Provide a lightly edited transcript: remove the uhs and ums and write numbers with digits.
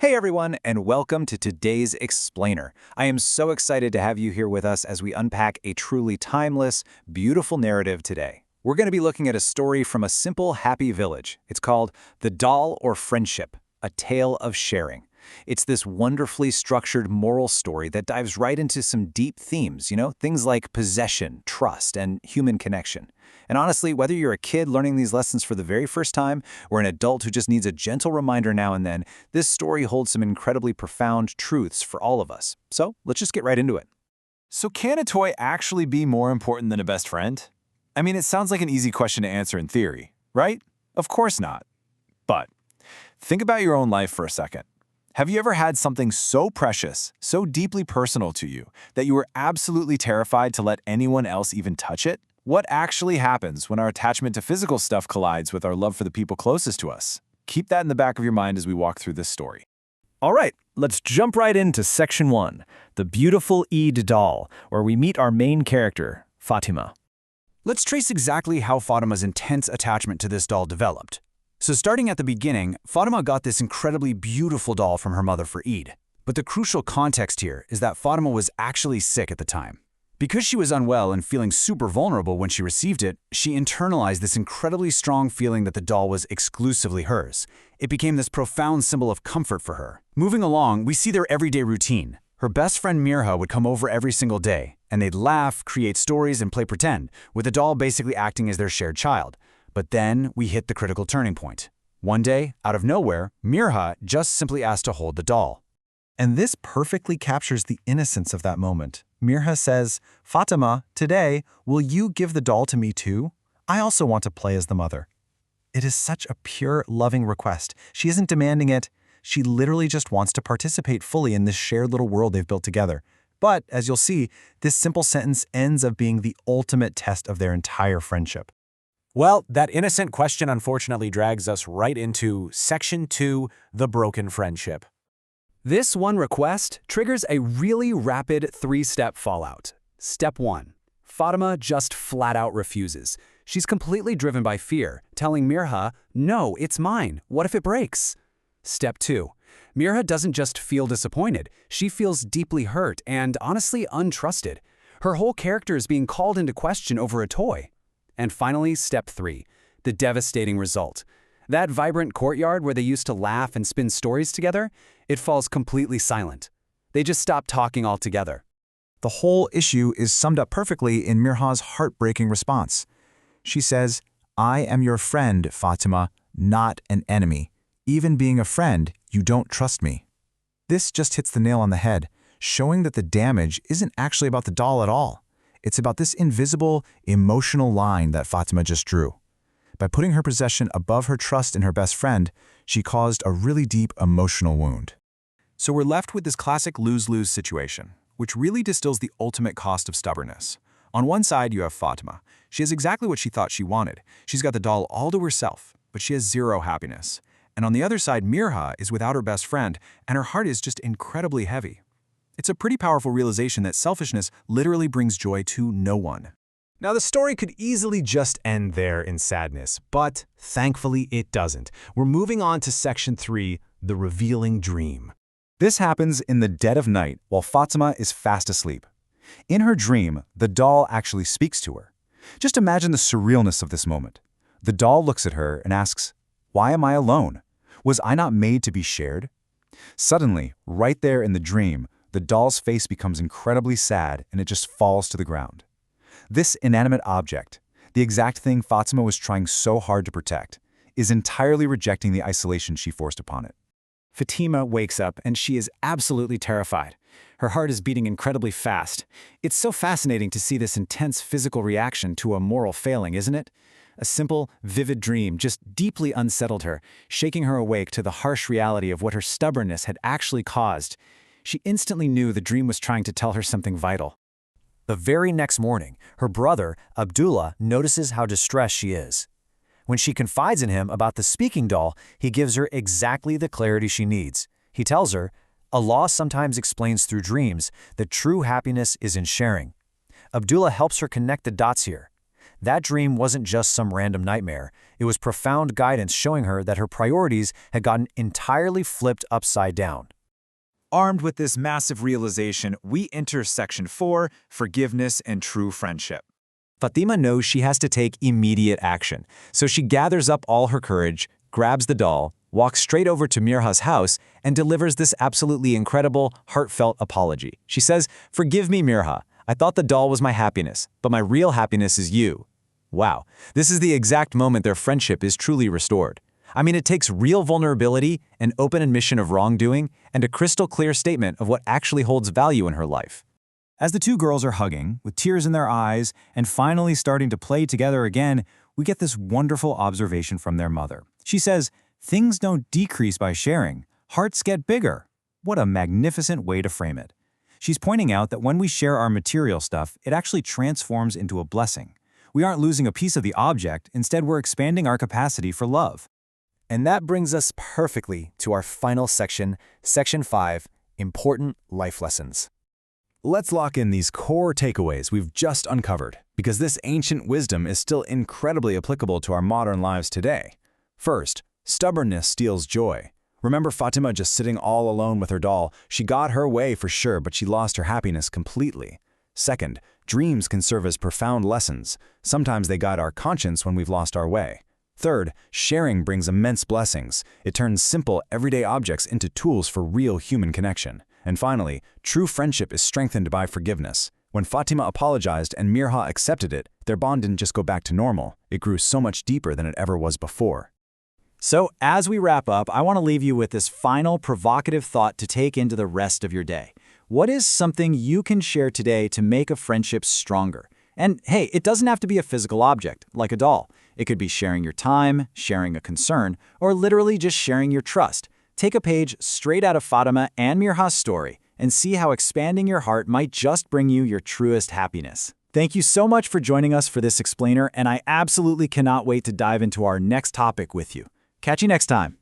Hey everyone, and welcome to today's Explainer. I am so excited to have you here with us as we unpack a truly timeless, beautiful narrative today. We're going to be looking at a story from a simple, happy village. It's called The Doll or Friendship, A Tale of Sharing. It's this wonderfully structured moral story that dives right into some deep themes, things like possession, trust, and human connection. And honestly, whether you're a kid learning these lessons for the very first time or an adult who just needs a gentle reminder now and then, this story holds some incredibly profound truths for all of us. So let's just get right into it. So can a toy actually be more important than a best friend? I mean, it sounds like an easy question to answer in theory, right? Of course not. But think about your own life for a second. Have you ever had something so precious, so deeply personal to you, that you were absolutely terrified to let anyone else even touch it? What actually happens when our attachment to physical stuff collides with our love for the people closest to us? Keep that in the back of your mind as we walk through this story. All right, let's jump right into Section 1, the beautiful Eid doll, where we meet our main character, Fatima. Let's trace exactly how Fatima's intense attachment to this doll developed. So starting at the beginning, Fatima got this incredibly beautiful doll from her mother for Eid. But the crucial context here is that Fatima was actually sick at the time. Because she was unwell and feeling super vulnerable when she received it, she internalized this incredibly strong feeling that the doll was exclusively hers. It became this profound symbol of comfort for her. Moving along, we see their everyday routine. Her best friend Mirha would come over every single day, and they'd laugh, create stories, and play pretend, with the doll basically acting as their shared child. But then we hit the critical turning point. One day, out of nowhere, Mirha just simply asked to hold the doll. And this perfectly captures the innocence of that moment. Mirha says, "Fatima, today, will you give the doll to me too? I also want to play as the mother." It is such a pure, loving request. She isn't demanding it. She literally just wants to participate fully in this shared little world they've built together. But, as you'll see, this simple sentence ends up being the ultimate test of their entire friendship. Well, that innocent question unfortunately drags us right into Section 2, the broken friendship. This one request triggers a really rapid three-step fallout. Step 1. Fatima just flat out refuses. She's completely driven by fear, telling Mirha, "No, it's mine. What if it breaks?" Step 2. Mirha doesn't just feel disappointed. She feels deeply hurt and, honestly, untrusted. Her whole character is being called into question over a toy. And finally, Step 3, the devastating result. That vibrant courtyard where they used to laugh and spin stories together, it falls completely silent. They just stop talking altogether. The whole issue is summed up perfectly in Mirha's heartbreaking response. She says, "I am your friend, Fatima, not an enemy. Even being a friend, you don't trust me." This just hits the nail on the head, showing that the damage isn't actually about the doll at all. It's about this invisible, emotional line that Fatima just drew. By putting her possession above her trust in her best friend, she caused a really deep emotional wound. So we're left with this classic lose-lose situation, which really distills the ultimate cost of stubbornness. On one side, you have Fatima. She has exactly what she thought she wanted. She's got the doll all to herself, but she has zero happiness. And on the other side, Mirha is without her best friend, and her heart is just incredibly heavy. It's a pretty powerful realization that selfishness literally brings joy to no one. Now, the story could easily just end there in sadness, but thankfully it doesn't. We're moving on to Section 3, the revealing dream. This happens in the dead of night while Fatima is fast asleep. In her dream, the doll actually speaks to her. Just imagine the surrealness of this moment. The doll looks at her and asks, "Why am I alone? Was I not made to be shared?" Suddenly, right there in the dream, the doll's face becomes incredibly sad and it just falls to the ground. This inanimate object, the exact thing Fatima was trying so hard to protect, is entirely rejecting the isolation she forced upon it. Fatima wakes up and she is absolutely terrified. Her heart is beating incredibly fast. It's so fascinating to see this intense physical reaction to a moral failing, isn't it? A simple, vivid dream just deeply unsettled her, shaking her awake to the harsh reality of what her stubbornness had actually caused. She instantly knew the dream was trying to tell her something vital. The very next morning, her brother, Abdullah, notices how distressed she is. When she confides in him about the speaking doll, he gives her exactly the clarity she needs. He tells her, Allah sometimes explains through dreams that true happiness is in sharing. Abdullah helps her connect the dots here. That dream wasn't just some random nightmare. It was profound guidance showing her that her priorities had gotten entirely flipped upside down. Armed with this massive realization, we enter Section 4, Forgiveness and True Friendship. Fatima knows she has to take immediate action, so she gathers up all her courage, grabs the doll, walks straight over to Mirha's house, and delivers this absolutely incredible, heartfelt apology. She says, "Forgive me, Mirha. I thought the doll was my happiness, but my real happiness is you." Wow, this is the exact moment their friendship is truly restored. I mean, it takes real vulnerability, an open admission of wrongdoing, and a crystal clear statement of what actually holds value in her life. As the two girls are hugging, with tears in their eyes, and finally starting to play together again, we get this wonderful observation from their mother. She says, "Things don't decrease by sharing. Hearts get bigger." What a magnificent way to frame it. She's pointing out that when we share our material stuff, it actually transforms into a blessing. We aren't losing a piece of the object, instead we're expanding our capacity for love. And that brings us perfectly to our final section, Section 5, Important Life Lessons. Let's lock in these core takeaways we've just uncovered, because this ancient wisdom is still incredibly applicable to our modern lives today. First, stubbornness steals joy. Remember Fatima just sitting all alone with her doll? She got her way for sure, but she lost her happiness completely. Second, dreams can serve as profound lessons. Sometimes they guide our conscience when we've lost our way. Third, sharing brings immense blessings. It turns simple, everyday objects into tools for real human connection. And finally, true friendship is strengthened by forgiveness. When Fatima apologized and Mirha accepted it, their bond didn't just go back to normal. It grew so much deeper than it ever was before. So, as we wrap up, I want to leave you with this final provocative thought to take into the rest of your day. What is something you can share today to make a friendship stronger? And hey, it doesn't have to be a physical object, like a doll. It could be sharing your time, sharing a concern, or literally just sharing your trust. Take a page straight out of Fatima and Mirha's story and see how expanding your heart might just bring you your truest happiness. Thank you so much for joining us for this explainer, and I absolutely cannot wait to dive into our next topic with you. Catch you next time.